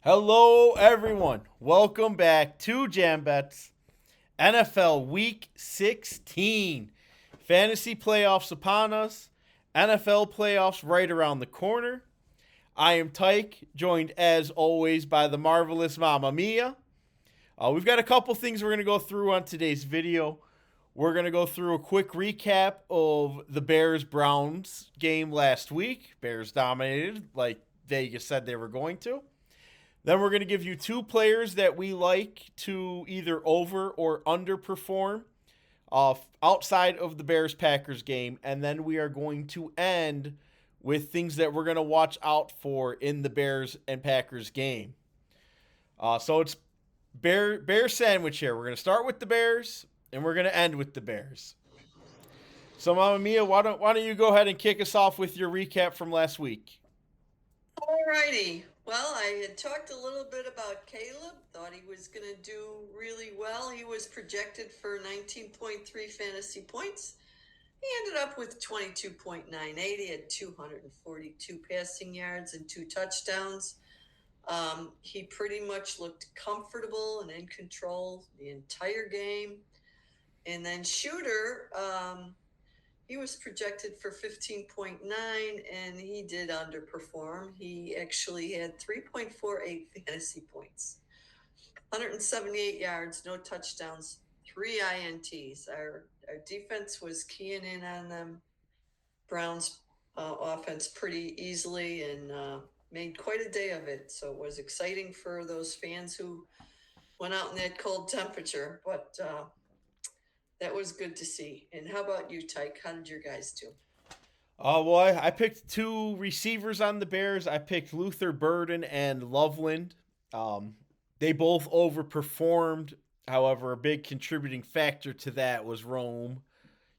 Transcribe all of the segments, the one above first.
Hello, everyone. Welcome back to Jam Bets NFL Week 16. Fantasy playoffs upon us. NFL playoffs right around the corner. I am Tike, joined as always by the marvelous Momma Mia. We've got a couple things we're going to go through on today's video. We're going to go through a quick recap of the Bears Browns game last week. Bears dominated like Vegas said they were going to. Then we're going to give you two players that we like to either over or underperform outside of the Bears Packers game. And then we are going to end with things that we're going to watch out for in the Bears and Packers game. So it's Bear sandwich here. We're going to start with the Bears and we're going to end with the Bears. So, Mama Mia, why don't you go ahead and kick us off with your recap from last week? Alrighty. Well, I had talked a little bit about Caleb. Thought he was going to do really well. He was projected for 19.3 fantasy points. He ended up with 22.98. He had 242 passing yards and 2 touchdowns. He pretty much looked comfortable and in control the entire game. And then Shooter, he was projected for 15.9 and he did underperform. He actually had 3.48 fantasy points, 178 yards, no touchdowns, 3 INTs. Our defense was keying in on them. Browns offense pretty easily and made quite a day of it. So it was exciting for those fans who went out in that cold temperature. But that was good to see. And how about you, Tyke? How did your guys do? I picked two receivers on the Bears. I picked Luther Burden and Loveland. They both overperformed. However, a big contributing factor to that was Rome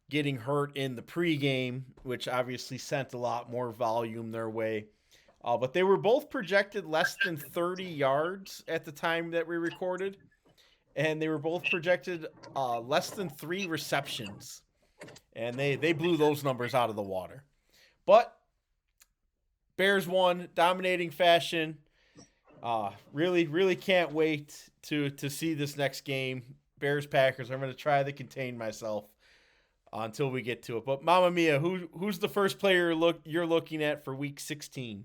getting hurt in the pregame, which obviously sent a lot more volume their way. But they were both projected less than 30 yards at the time that we recorded, and they were both projected less than 3 receptions, and they blew those numbers out of the water. But Bears won, dominating fashion. Really can't wait to see this next game. Bears Packers. I'm going to try to contain myself until we get to it. But Mamma Mia, who's the first player you're looking at for Week 16?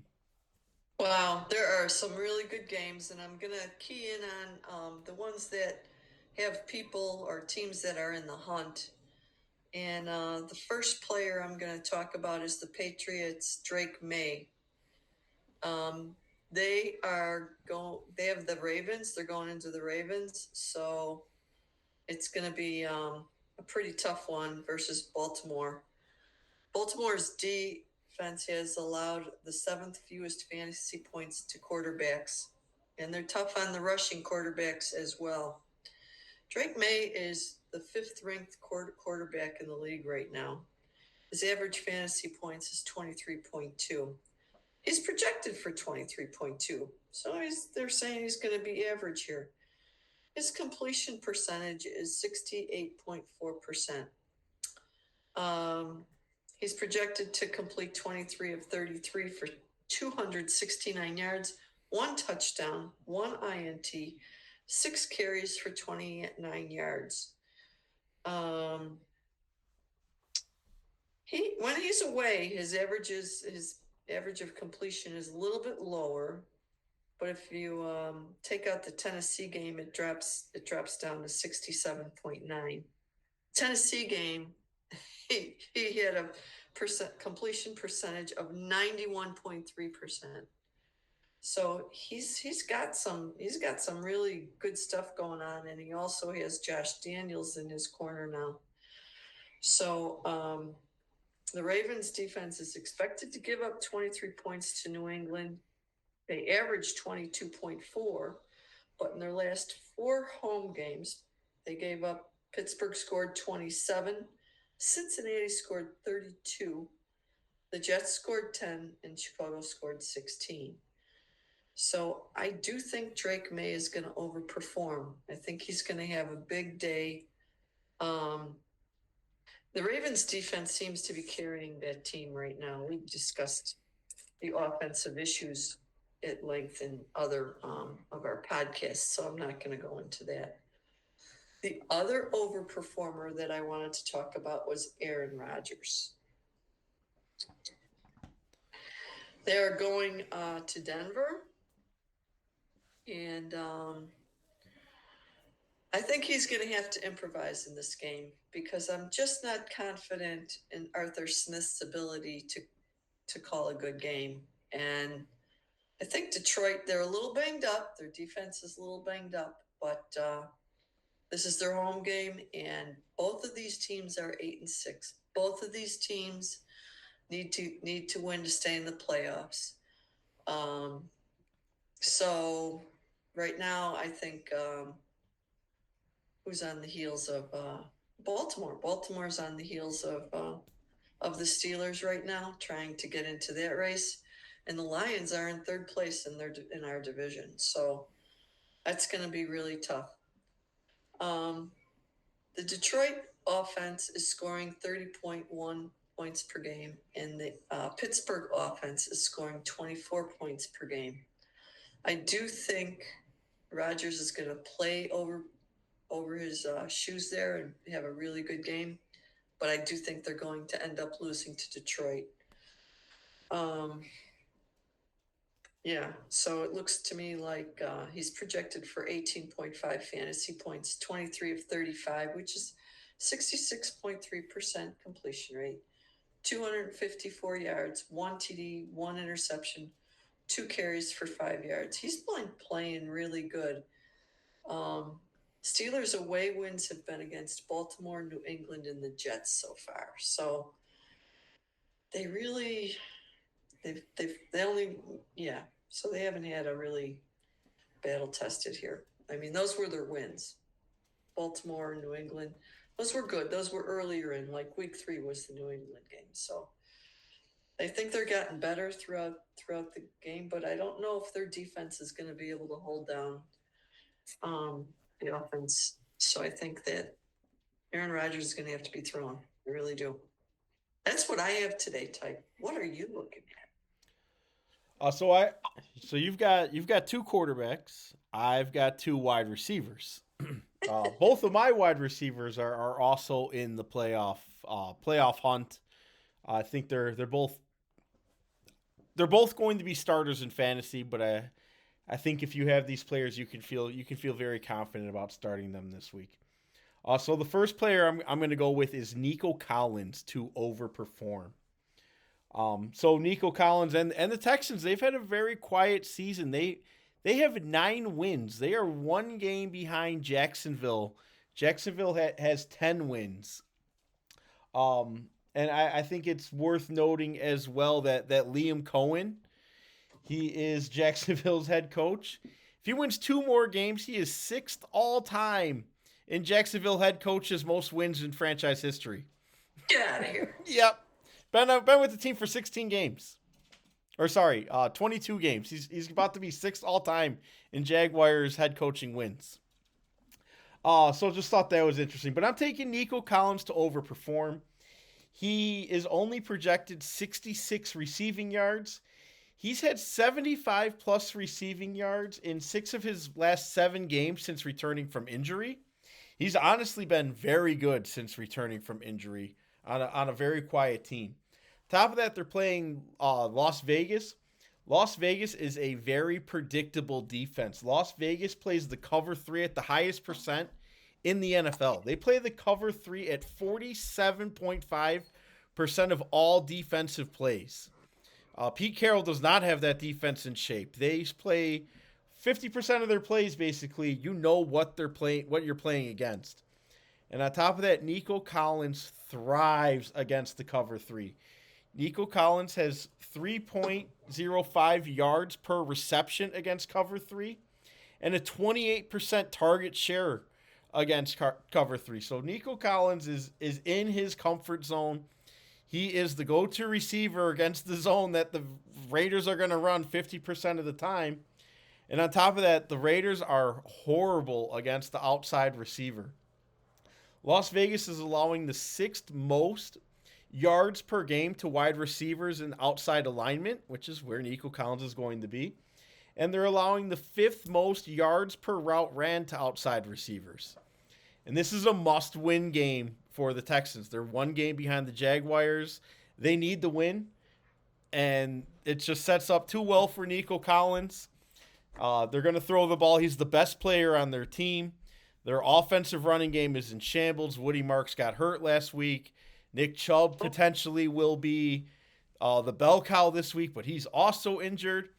Wow, there are some really good games, and I'm going to key in on the ones that have people or teams that are in the hunt. And the first player I'm going to talk about is the Patriots' Drake May. They have the Ravens. They're going into the Ravens, so it's going to be a pretty tough one versus Baltimore. Baltimore's defense has allowed the 7th fewest fantasy points to quarterbacks, and they're tough on the rushing quarterbacks as well. Drake May is the 5th ranked quarterback in the league right now. His average fantasy points is 23.2. He's projected for 23.2, so they're saying he's going to be average here. His completion percentage is 68.4%. He's projected to complete 23 of 33 for 269 yards, 1 touchdown, 1 INT, 6 carries for 29 yards. When he's away, his average of completion is a little bit lower, but if you take out the Tennessee game, it drops down to 67.9. Tennessee game, he had a completion percentage of 91.3%. So he's got some really good stuff going on, and he also has Josh Daniels in his corner now. So the Ravens defense is expected to give up 23 points to New England. They averaged 22.4, but in their last 4 home games, they gave up. Pittsburgh scored 27, Cincinnati scored 32, the Jets scored 10, and Chicago scored 16. So I do think Drake May is going to overperform. I think he's going to have a big day. The Ravens defense seems to be carrying that team right now. We discussed the offensive issues at length in other of our podcasts, so I'm not going to go into that. The other overperformer that I wanted to talk about was Aaron Rodgers. They're going to Denver, and I think he's going to have to improvise in this game because I'm just not confident in Arthur Smith's ability to call a good game. And I think Detroit, they're a little banged up. Their defense is a little banged up, but this is their home game, and both of these teams are 8-6. Both of these teams need to win to stay in the playoffs. So right now, I think who's on the heels of Baltimore? Baltimore's on the heels of the Steelers right now, trying to get into that race, and the Lions are in third place in our division. So that's going to be really tough. The Detroit offense is scoring 30.1 points per game, and the Pittsburgh offense is scoring 24 points per game. I do think Rodgers is going to play over his shoes there and have a really good game, but I do think they're going to end up losing to Detroit. Yeah, so it looks to me like he's projected for 18.5 fantasy points, 23 of 35, which is 66.3% completion rate, 254 yards, 1 TD, 1 interception, 2 carries for 5 yards. He's playing really good. Steelers away wins have been against Baltimore, New England, and the Jets so far. So they really, so they haven't had a really battle tested here. I mean, those were their wins. Baltimore, New England, those were good. Those were earlier in, like week 3 was the New England game. So I think they're getting better throughout the game, but I don't know if their defense is going to be able to hold down the offense. So I think that Aaron Rodgers is going to have to be thrown. I really do. That's what I have today, Type. What are you looking at? So you've got 2 quarterbacks. I've got 2 wide receivers. Both of my wide receivers are also in the playoff hunt. I think they're both going to be starters in fantasy, but I think if you have these players, you can feel very confident about starting them this week. So the first player I'm going to go with is Nico Collins to overperform. So Nico Collins and the Texans, they've had a very quiet season. They have 9 wins. They are 1 game behind Jacksonville. Jacksonville has 10 wins. And I think it's worth noting as well that Liam Cohen, he is Jacksonville's head coach. If he wins 2 more games, he is 6th all time in Jacksonville head coach's most wins in franchise history. Get out of here. Yep. Been with the team for 16 games. 22 games. He's about to be 6th all time in Jaguars head coaching wins. So just thought that was interesting. But I'm taking Nico Collins to overperform. He is only projected 66 receiving yards. He's had 75 plus receiving yards in 6 of his last 7 games since returning from injury. He's honestly been very good since returning from injury on a very quiet team. Top of that, they're playing Las Vegas. Las Vegas is a very predictable defense. Las Vegas plays the cover 3 at the highest percent in the NFL. They play the cover 3 at 47.5% of all defensive plays. Pete Carroll does not have that defense in shape. They play 50% of their plays, basically. You know what they're playing, what you're playing against. And on top of that, Nico Collins thrives against the cover 3. Nico Collins has 3.05 yards per reception against cover 3 and a 28% target share against cover 3. So Nico Collins is in his comfort zone. He is the go-to receiver against the zone that the Raiders are going to run 50% of the time. And on top of that, the Raiders are horrible against the outside receiver. Las Vegas is allowing the 6th most yards per game to wide receivers in outside alignment, which is where Nico Collins is going to be. and they're allowing the fifth most yards per route ran to outside receivers. And this is a must win game for the Texans. They're one game behind the Jaguars. They need the win, and it just sets up too well for Nico Collins. They're going to throw the ball. He's the best player on their team. Their offensive running game is in shambles. Woody Marks got hurt last week. Nick Chubb potentially will be the bell cow this week, but he's also injured.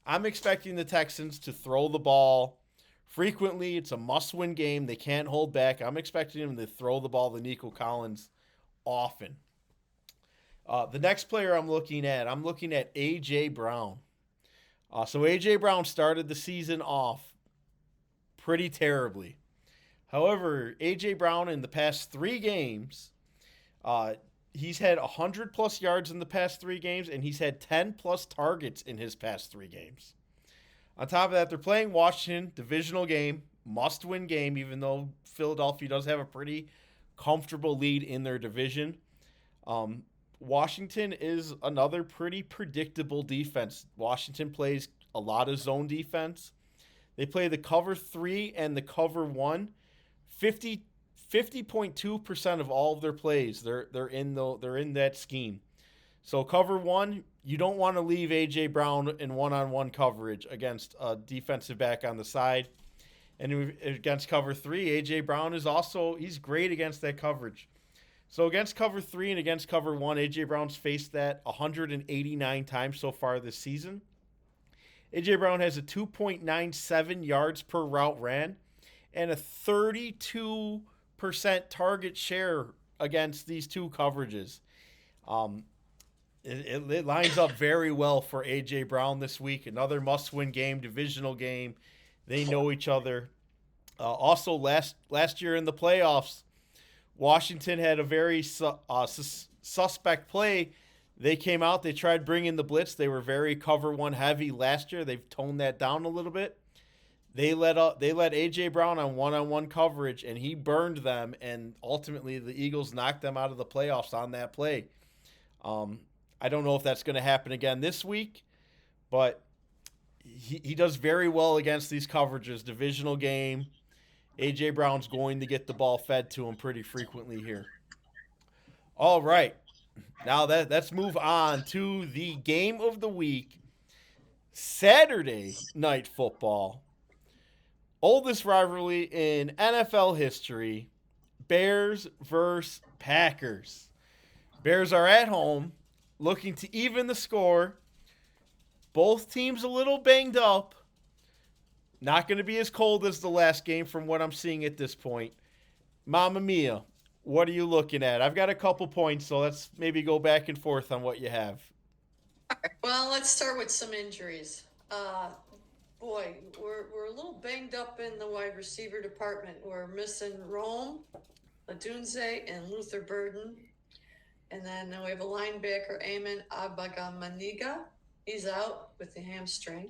I'm expecting the Texans to throw the ball frequently. It's a must-win game. They can't hold back. I'm expecting them to throw the ball to Nico Collins often. The next player I'm looking at A.J. Brown. So A.J. Brown started the season off pretty terribly. However, A.J. Brown in the past 3 games, he's had 100 plus yards in the past 3 games, and he's had 10 plus targets in his past 3 games. On top of that, they're playing Washington, divisional game, must win game, even though Philadelphia does have a pretty comfortable lead in their division. Washington is another pretty predictable defense. Washington plays a lot of zone defense. They play the cover 3 and the cover 1. 50.2% of all of their plays, they're in that scheme. So cover 1, you don't want to leave A.J. Brown in one-on-one coverage against a defensive back on the side. And against cover 3, A.J. Brown he's great against that coverage. So against cover 3 and against cover 1, A.J. Brown's faced that 189 times so far this season. A.J. Brown has a 2.97 yards per route ran and a 32% target share against these two coverages. It lines up very well for A.J. Brown this week. Another must-win game, divisional game. They know each other. Also, last year in the playoffs, Washington had a very suspect play. They came out, they tried bringing the blitz. They were very cover 1 heavy last year. They've toned that down a little bit. They let A.J. Brown on one-on-one coverage, and he burned them, and ultimately the Eagles knocked them out of the playoffs on that play. I don't know if that's going to happen again this week, but he does very well against these coverages. Divisional game, A.J. Brown's going to get the ball fed to him pretty frequently here. All right. Now let's move on to the game of the week, Saturday Night Football. Oldest rivalry in NFL history, Bears versus Packers. Bears are at home, looking to even the score. Both teams a little banged up. Not going to be as cold as the last game from what I'm seeing at this point. Mamma Mia, what are you looking at? I've got a couple points, so let's maybe go back and forth on what you have. Well, let's start with some injuries. Boy, we're a little banged up in the wide receiver department. We're missing Rome, Ladunze, and Luther Burden. And then we have a linebacker, Eamon Abagamaniga. He's out with the hamstring.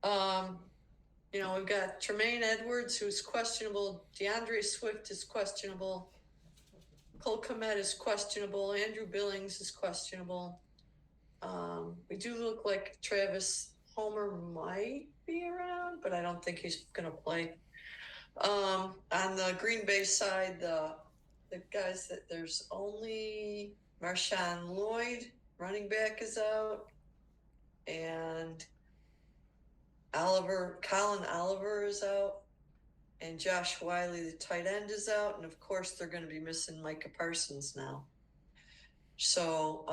We've got Tremaine Edwards, who's questionable. DeAndre Swift is questionable. Cole Kmet is questionable. Andrew Billings is questionable. We do look like Travis Homer might be around, but I don't think he's going to play. On the Green Bay side, the guys that there's only Marshawn Lloyd, running back, is out, and Colin Oliver is out, and Josh Wiley, the tight end, is out, and of course they're going to be missing Micah Parsons now. So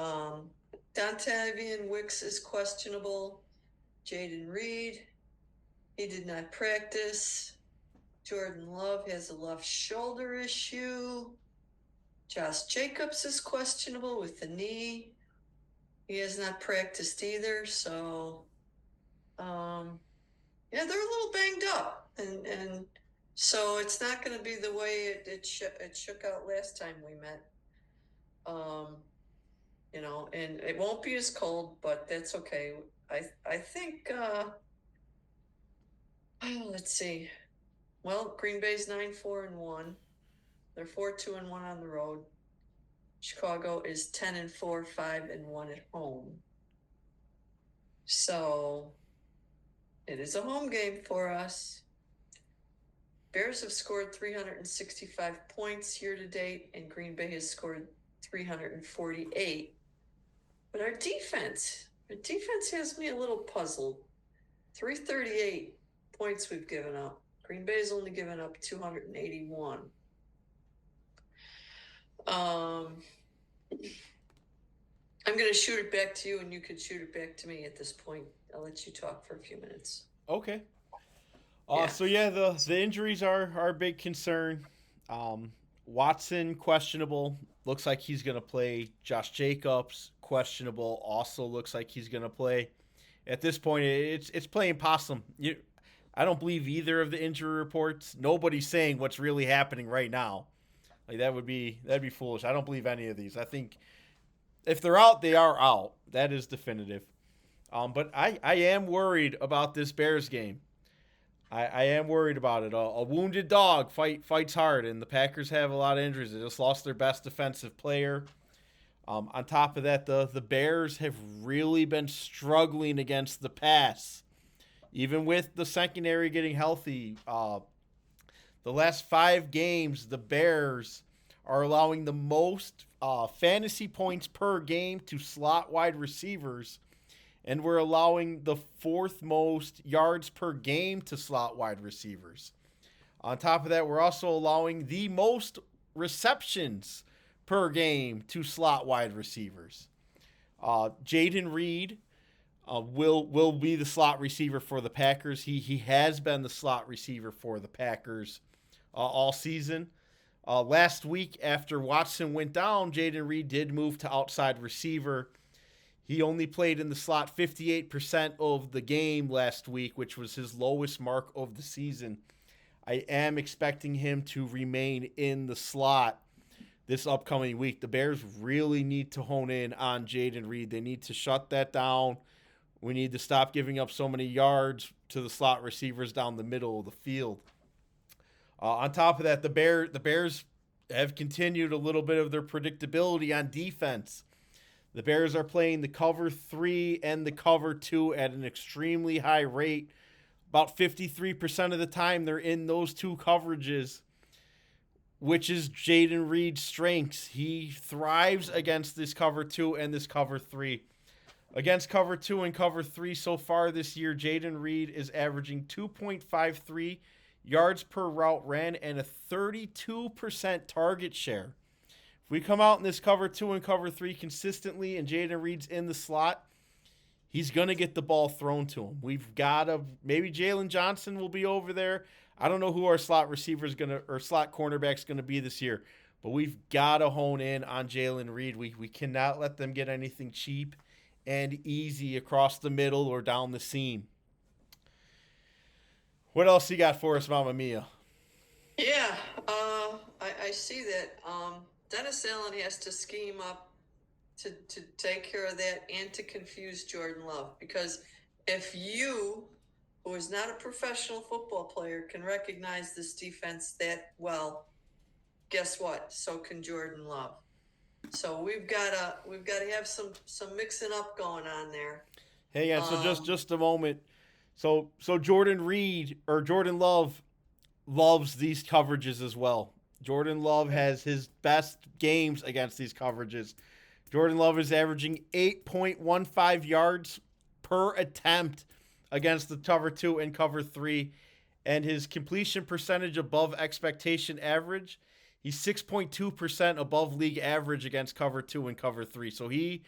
Dontavian Wicks is questionable. Jaden Reed, he did not practice. Jordan Love has a left shoulder issue. Josh Jacobs is questionable with the knee. He has not practiced either, so they're a little banged up, and so it's not going to be the way it shook out last time we met. And it won't be as cold, but that's okay. I think. Let's see. Well, Green Bay's 9-4-1. They're 4-2-1 on the road. Chicago is 10-4, 5-1 at home. So It is a home game for us. Bears have scored 365 points year to date, and Green Bay has scored 348. But our defense has me a little puzzled. 338 points we've given up. Green Bay's only given up 281. I'm going to shoot it back to you, and you could shoot it back to me at this point. I'll let you talk for a few minutes. Okay. Yeah. So yeah, the injuries are a big concern. Watson questionable. Looks like he's gonna play. Josh Jacobs questionable. Also looks like he's gonna play. At this point, it's playing possum. I don't believe either of the injury reports. Nobody's saying what's really happening right now. Like that'd be foolish. I don't believe any of these. I think if they're out, they are out. That is definitive. But I am worried about this Bears game. I am worried about it. A wounded dog fights hard, and the Packers have a lot of injuries. They just lost their best defensive player. On top of that, the Bears have really been struggling against the pass, even with the secondary getting healthy. The last 5 games, the Bears are allowing the most fantasy points per game to slot wide receivers, and we're allowing the 4th most yards per game to slot wide receivers. On top of that, we're also allowing the most receptions per game to slot wide receivers. Jaden Reed will be the slot receiver for the Packers. He has been the slot receiver for the Packers all season. Last week, after Watson went down, Jaden Reed did move to outside receiver. He only played in the slot 58% of the game last week, which was his lowest mark of the season. I am expecting him to remain in the slot this upcoming week. The Bears really need to hone in on Jaden Reed. They need to shut that down. We need to stop giving up so many yards to the slot receivers down the middle of the field. On top of that, the Bears have continued a little bit of their predictability on defense. The Bears are playing the cover 3 and the cover 2 at an extremely high rate. About 53% of the time, they're in those two coverages, which is Jaden Reed's strengths. He thrives against this cover 2 and this cover 3. Against cover 2 and cover 3 so far this year, Jaden Reed is averaging 2.53 yards per route ran and a 32% target share. If we come out in this cover 2 and cover 3 consistently and Jaden Reed's in the slot, he's going to get the ball thrown to him. We've got to, maybe Jalen Johnson will be over there. I don't know who our slot receiver is going to, or slot cornerback is going to be this year, but we've got to hone in on Jalen Reed. We cannot let them get anything cheap and easy across the middle or down the seam. What else you got for us, Momma Mia? Yeah, I see that. Dennis Allen has to scheme up to take care of that and to confuse Jordan Love, because if you, who is not a professional football player, can recognize this defense that well, guess what? So can Jordan Love. So we've gotta have some mixing up going on there. Hang on, so just a moment. So Jordan Reed or Jordan Love loves these coverages as well. Jordan Love has his best games against these coverages. Jordan Love is averaging 8.15 yards per attempt against the cover 2 and cover 3, and his completion percentage above expectation average. He's 6.2% above league average against cover 2 and cover 3. So he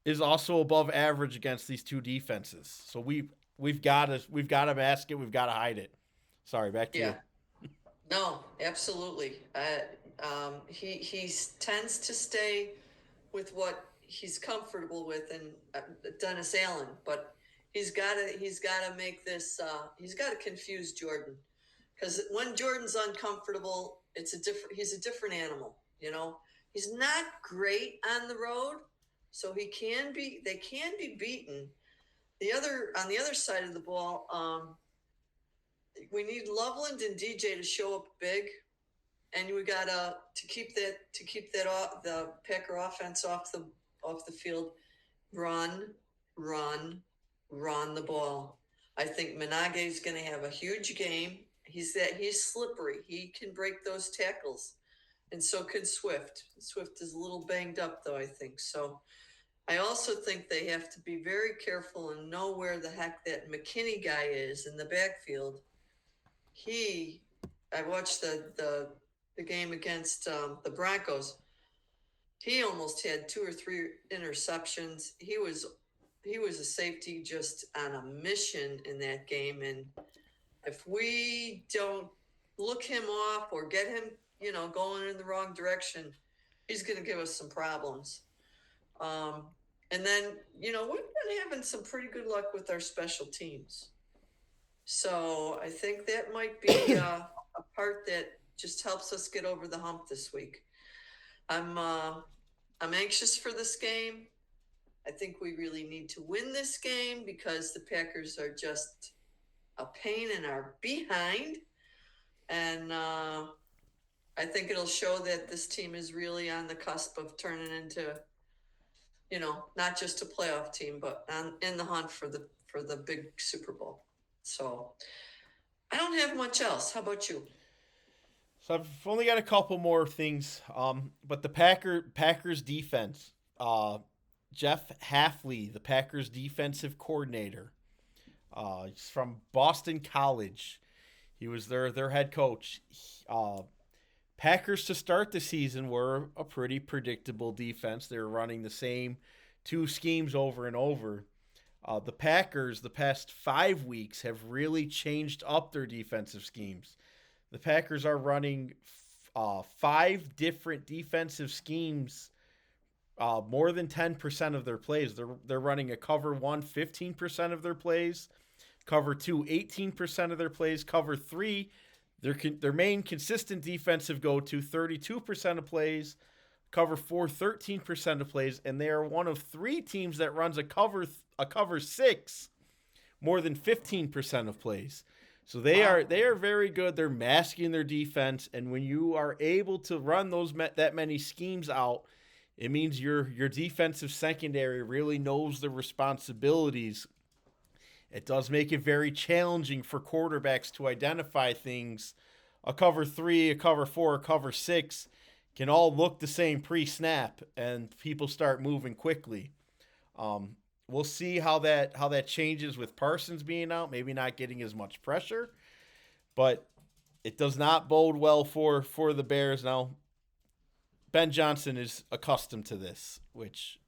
is also above average against these two defenses. So we've got to mask it. We've got to hide it. Sorry, back to you. No, absolutely. He tends to stay with what he's comfortable with, and Dennis Allen, but he's got to make this. He's got to confuse Jordan, because when Jordan's uncomfortable, he's a different animal. You know, he's not great on the road, so they can be beaten. On the other side of the ball, we need Loveland and DJ to show up big, and we gotta to keep that off the Packer offense off the field. Run the ball. I think Menage's going to have a huge game. He's slippery. He can break those tackles, and so can Swift. Swift is a little banged up, though, I think. So I also think they have to be very careful and know where the heck that McKinney guy is in the backfield. I watched the game against the Broncos. He almost had 2 or 3 interceptions. He was a safety just on a mission in that game, and if we don't look him off or get him, going in the wrong direction, he's going to give us some problems. And then, we've been having some pretty good luck with our special teams. So I think that might be a part that just helps us get over the hump this week. I'm anxious for this game. I think we really need to win this game because the Packers are just a pain in our behind. And I think it'll show that this team is really on the cusp of turning into, not just a playoff team, but in the hunt for the big Super Bowl. So I don't have much else. How about you? So I've only got a couple more things. But the Packers defense, Jeff Hafley, the Packers defensive coordinator, he's from Boston College. He was their head coach. Packers to start the season were a pretty predictable defense. They were running the same 2 schemes over and over. The Packers, the past 5 weeks, have really changed up their defensive schemes. The Packers are running 5 different defensive schemes, more than 10% of their plays. They're running a cover 1, 15% of their plays, cover 2, 18% of their plays, cover 3, their main consistent defensive go-to, 32% of plays, cover 4, 13% of plays, and they are one of 3 teams that runs a cover 6 more than 15% of plays. So they are very good. They're masking their defense, and when you are able to run that many schemes out, it means your defensive secondary really knows the responsibilities. It does make it very challenging for quarterbacks to identify things. A cover 3, a cover 4, a cover 6 can all look the same pre-snap, and people start moving quickly. We'll see how that changes with Parsons being out, maybe not getting as much pressure, but it does not bode well for the Bears. Now, Ben Johnson is accustomed to this, which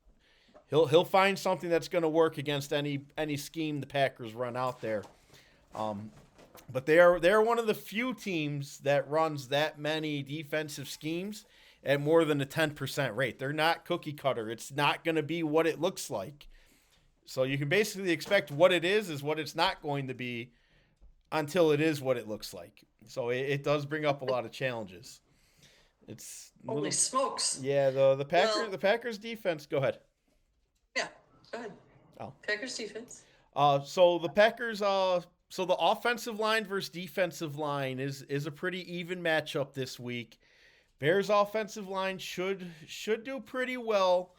he'll find something that's going to work against any scheme the Packers run out there. But they're one of the few teams that runs that many defensive schemes at more than a 10% rate. They're not cookie cutter. It's not going to be what it looks like. So you can basically expect what it is what it's not going to be until it is what it looks like. So it does bring up a lot of challenges. It's holy smokes. Yeah, the Packers defense. Go ahead. Yeah, go ahead. Oh, Packers defense. So the Packers. So the offensive line versus defensive line is a pretty even matchup this week. Bears offensive line should do pretty well.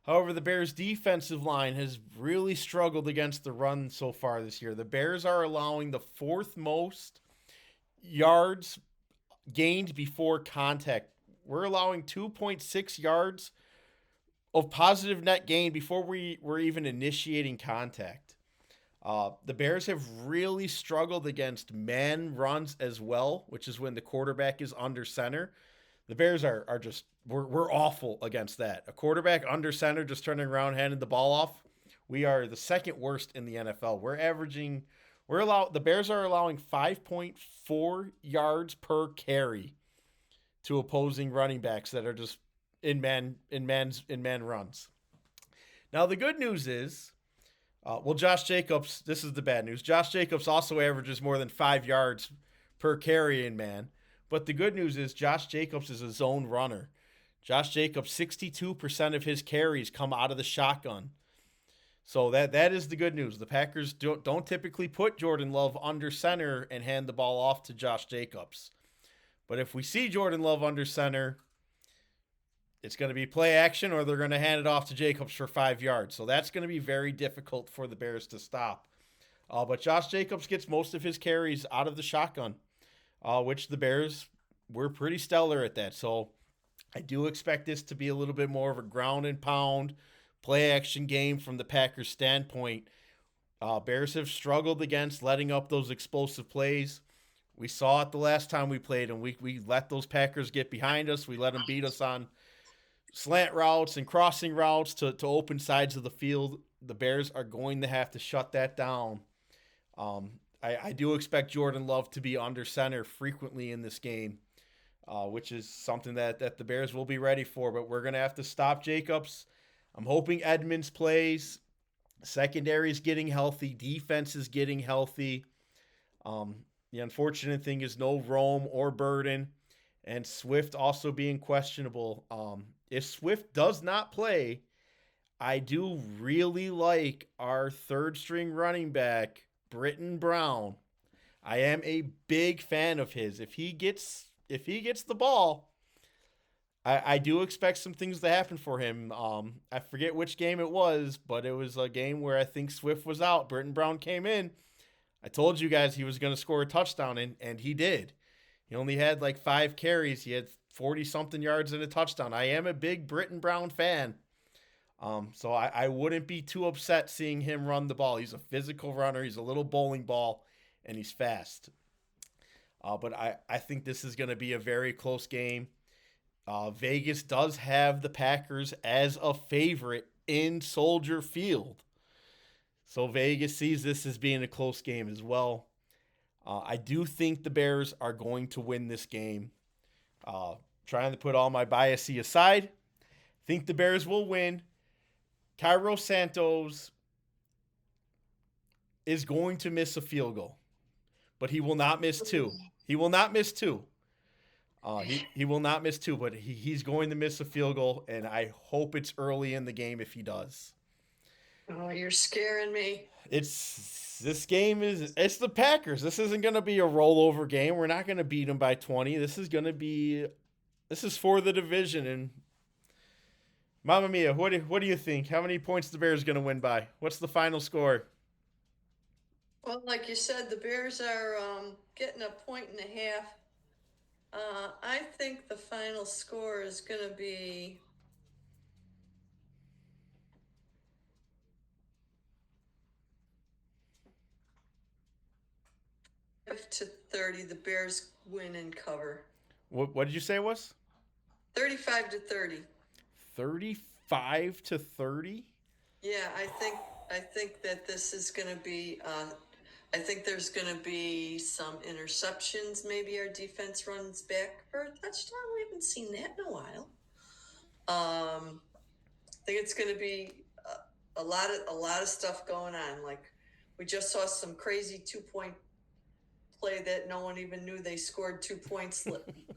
However, the Bears' defensive line has really struggled against the run so far this year. The Bears are allowing the 4th most yards gained before contact. We're allowing 2.6 yards of positive net gain before we're even initiating contact. The Bears have really struggled against man runs as well, which is when the quarterback is under center. The Bears are just we're awful against that. A quarterback under center just turning around, handing the ball off. We are the 2nd worst in the NFL. The Bears are allowing 5.4 yards per carry to opposing running backs that are just in man runs. Now the good news is, Josh Jacobs. This is the bad news. Josh Jacobs also averages more than 5 yards per carry in man. But the good news is Josh Jacobs is a zone runner. Josh Jacobs, 62% of his carries come out of the shotgun. So that is the good news. The Packers don't typically put Jordan Love under center and hand the ball off to Josh Jacobs. But if we see Jordan Love under center, it's going to be play action or they're going to hand it off to Jacobs for 5 yards. So that's going to be very difficult for the Bears to stop. But Josh Jacobs gets most of his carries out of the shotgun, which the Bears were pretty stellar at that. So I do expect this to be a little bit more of a ground and pound play action game from the Packers' standpoint. Bears have struggled against letting up those explosive plays. We saw it the last time we played, and we let those Packers get behind us. We let them beat us on slant routes and crossing routes to open sides of the field. The Bears are going to have to shut that down. I do expect Jordan Love to be under center frequently in this game, which is something that the Bears will be ready for. But we're going to have to stop Jacobs. I'm hoping Edmonds plays. Secondary is getting healthy. Defense is getting healthy. The unfortunate thing is no Rome or Burden, and Swift also being questionable. If Swift does not play, I do really like our third string running back, Britton Brown. I am a big fan of his. If he gets the ball, I do expect some things to happen for him. I forget which game it was, but it was a game where I think Swift was out. Britton Brown came in. I told you guys he was going to score a touchdown, and he did. He only had like 5 carries. He had 40-something yards and a touchdown. I am a big Britton Brown fan. So I wouldn't be too upset seeing him run the ball. He's a physical runner. He's a little bowling ball, and he's fast. But I think this is going to be a very close game. Vegas does have the Packers as a favorite in Soldier Field. So Vegas sees this as being a close game as well. I do think the Bears are going to win this game. Trying to put all my biasy aside, think the Bears will win. Cairo Santos is going to miss a field goal, but he will not miss 2. He will not miss 2. He will not miss 2, but he's going to miss a field goal, and I hope it's early in the game if he does. Oh, you're scaring me. It's the Packers. This isn't going to be a rollover game. We're not going to beat them by 20. This is for the division. And Mamma Mia, what do you think? How many points the Bears going to win by? What's the final score? Well, like you said, the Bears are getting 1.5 points. I think the final score is going to be 30. The Bears win and cover. What did you say it was? 35-30. 35-30? Yeah, I think that this is going to be. I think there's going to be some interceptions. Maybe our defense runs back for a touchdown. We haven't seen that in a while. I think it's going to be a lot of stuff going on. Like we just saw some crazy 2-point play that no one even knew they scored 2 points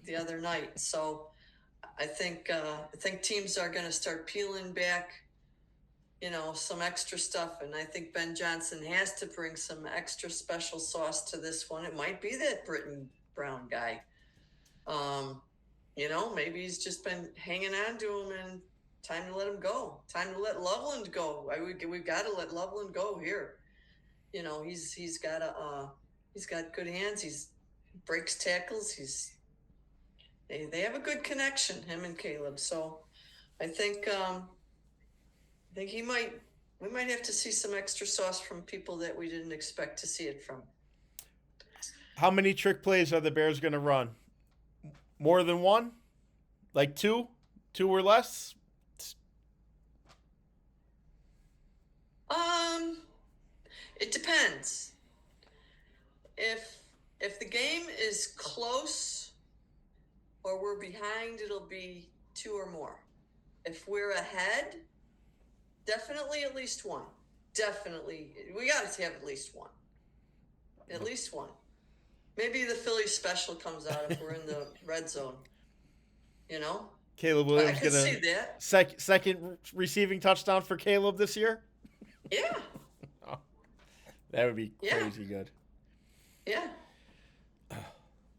the other night. So I think teams are going to start peeling back, some extra stuff. And I think Ben Johnson has to bring some extra special sauce to this one. It might be that Britton Brown guy. Maybe he's just been hanging on to him and time to let him go. Time to let Loveland go. We've got to let Loveland go here. He's got good hands. He breaks tackles. They have a good connection, him and Caleb. So I think we might have to see some extra sauce from people that we didn't expect to see it from. How many trick plays are the Bears going to run? More than one? Like 2? 2 or less? It depends. If the game is close or we're behind, it'll be 2 or more. If we're ahead, definitely at least 1. Definitely. We got to have at least 1. At least 1. Maybe the Philly special comes out if we're in the red zone. Caleb Williams I can see that. Second receiving touchdown for Caleb this year? Yeah. Oh, that would be crazy good. Yeah.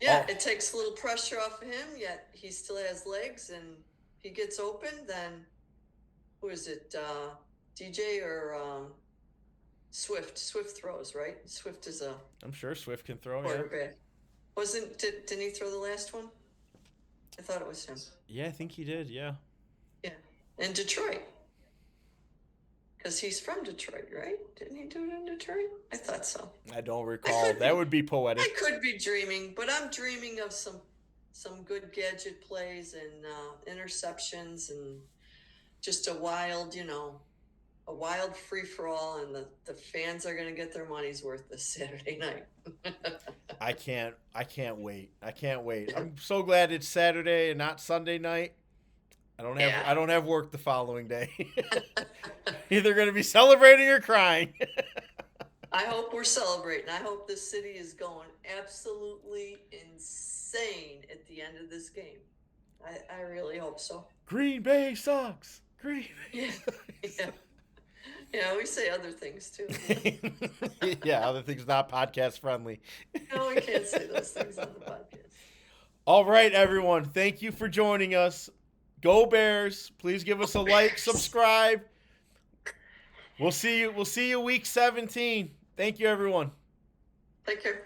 Yeah, It takes a little pressure off of him, yet he still has legs, and he gets open, then who is it? DJ or Swift throws, right? Swift is a I'm sure Swift can throw. quarterback. Didn't he throw the last one? I thought it was him. Yeah, I think he did. Yeah. Yeah. In Detroit. Because he's from Detroit, right? Didn't he do it in Detroit? I thought so. I don't recall. That would be poetic. I could be dreaming, but I'm dreaming of some good gadget plays and interceptions and just a wild free-for-all, and the fans are going to get their money's worth this Saturday night. I can't wait. I can't wait. I'm so glad it's Saturday and not Sunday night. I don't have work the following day. Either going to be celebrating or crying. I hope we're celebrating. I hope the city is going absolutely insane at the end of this game. I really hope so. Green Bay sucks. Green Bay sucks. Yeah, we say other things too. Yeah, other things not podcast friendly. No, we can't say those things on the podcast. All right, everyone. Thank you for joining us. Go Bears. Please give us a like, subscribe. We'll see you week 17. Thank you, everyone. Take care.